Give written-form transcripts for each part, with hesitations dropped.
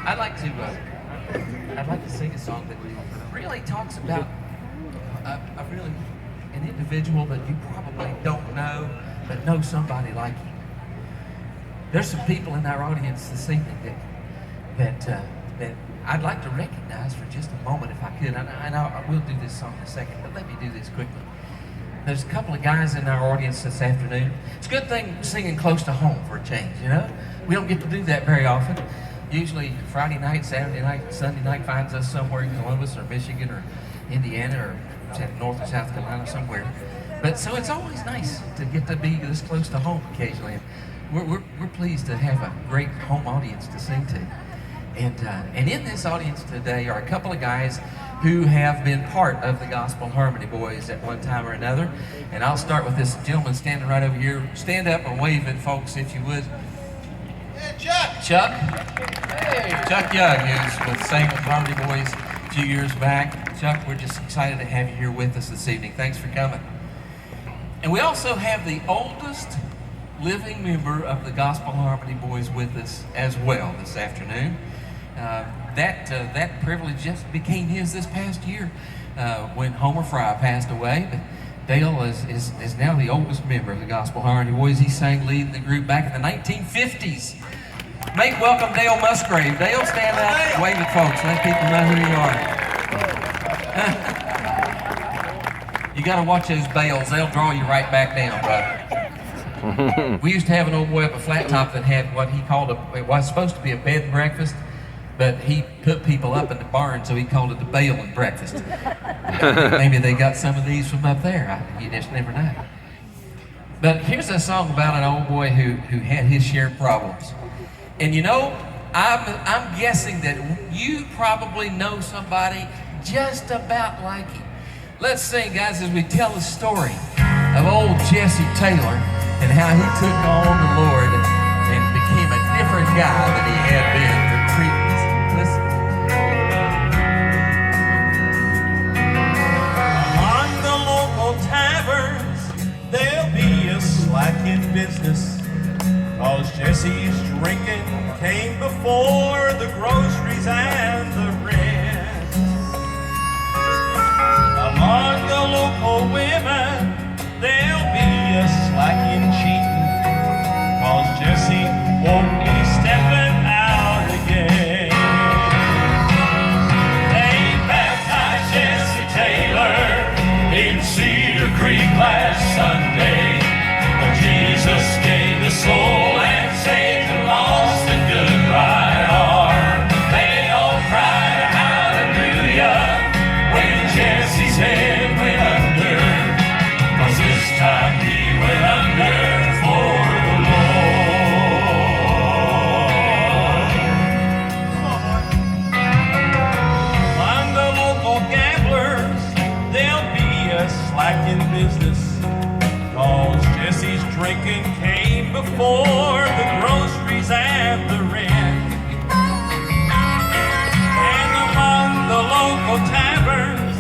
I'd like to sing a song that really talks about an individual that you probably don't know, but know somebody like you. There's some people in our audience this evening that I'd like to recognize for just a moment, if I could. And I will do this song in a second, but let me do this quickly. There's a couple of guys in our audience this afternoon. It's a good thing singing close to home for a change, you know? We don't get to do that very often. Usually Friday night, Saturday night, Sunday night finds us somewhere in Columbus or Michigan or Indiana or North or South Carolina, somewhere. But so it's always nice to get to be this close to home occasionally. We're pleased to have a great home audience to sing to. And in this audience today are a couple of guys who have been part of the Gospel Harmony Boys at one time or another. And I'll start with this gentleman standing right over here. Stand up and wave at folks if you would. Hey, Chuck! Chuck? Hey! Chuck Young, who sang with Harmony Boys a few years back. Chuck, we're just excited to have you here with us this evening. Thanks for coming. And we also have the oldest living member of the Gospel Harmony Boys with us as well this afternoon. That privilege just became his this past year when Homer Fry passed away. But Dale is now the oldest member of the Gospel Harmony Boys. He sang leading the group back in the 1950s. Make welcome Dale Musgrave. Dale, stand up, wave at folks, let people know who you are. You got to watch those bales; they'll draw you right back down, brother. We used to have an old boy up at Flat Top that had what he called it was supposed to be a bed and breakfast, but he put people up in the barn, so he called it the bale and breakfast. Maybe they got some of these from up there. You just never know. But here's a song about an old boy who had his share of problems. And you know, I'm guessing that you probably know somebody just about like him. Let's sing, guys, as we tell the story of old Jessie Taylor and how he took on the Lord and became a different guy than he had been previous. Listen. Among the local taverns, there'll be a slack in business, 'cause Jessie's drinking came before the groceries and the rent. Among the local women, there'll be a slack in cheating, 'cause Jessie won't be stepping out again. They baptized Jessie Taylor in Cedar Creek last Sunday, but Jesus gave the soul and saved the lost and good right arm. They all cried hallelujah when Jessie's head went under, 'cause this time he went under for the Lord. Among the local gamblers, there'll be a slack in business, 'cause Jessie's drinking came before the groceries and the rent. And among the local taverns,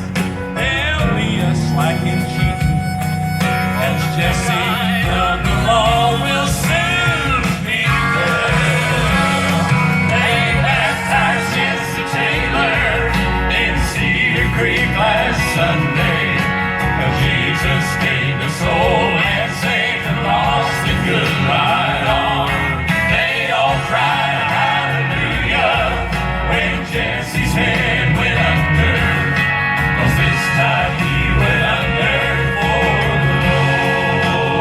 there'll be a slack in cheating, as Jessie learned the law will soon be good. They baptized Jessie Taylor in Cedar Creek last Sunday, 'cause Jesus gave the soul and saved the lost and good right arm. They all cried hallelujah when Jesse's head went under, 'cause this time he went under for the Lord.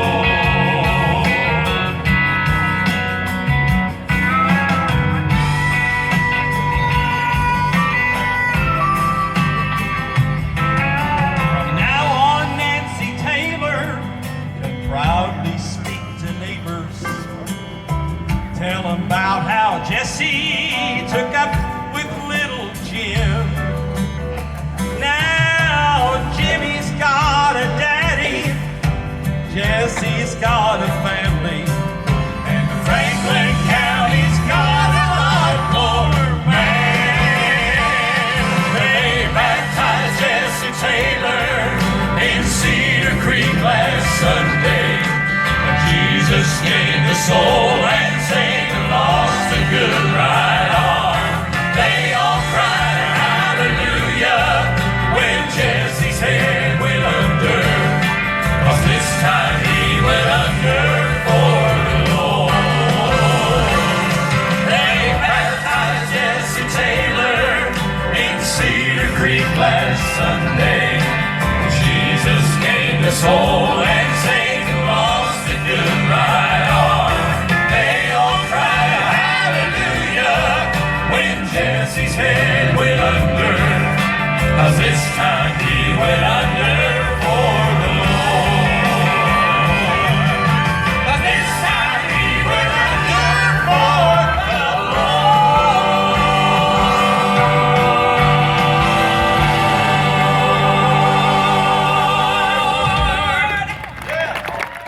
Now on Nancy Taylor can proudly speak to neighbors, tell them about how Jessie took up with little Jim. Now Jimmy's got a daddy, Jessie's got a family, and Franklin County's got a lot more man. They baptized Jessie Taylor in Cedar Creek last Sunday, but Jesus gave the soul and saved the lost and time he went under for the Lord. They baptized Jessie Taylor in Cedar Creek last Sunday. Jesus came to soul and saved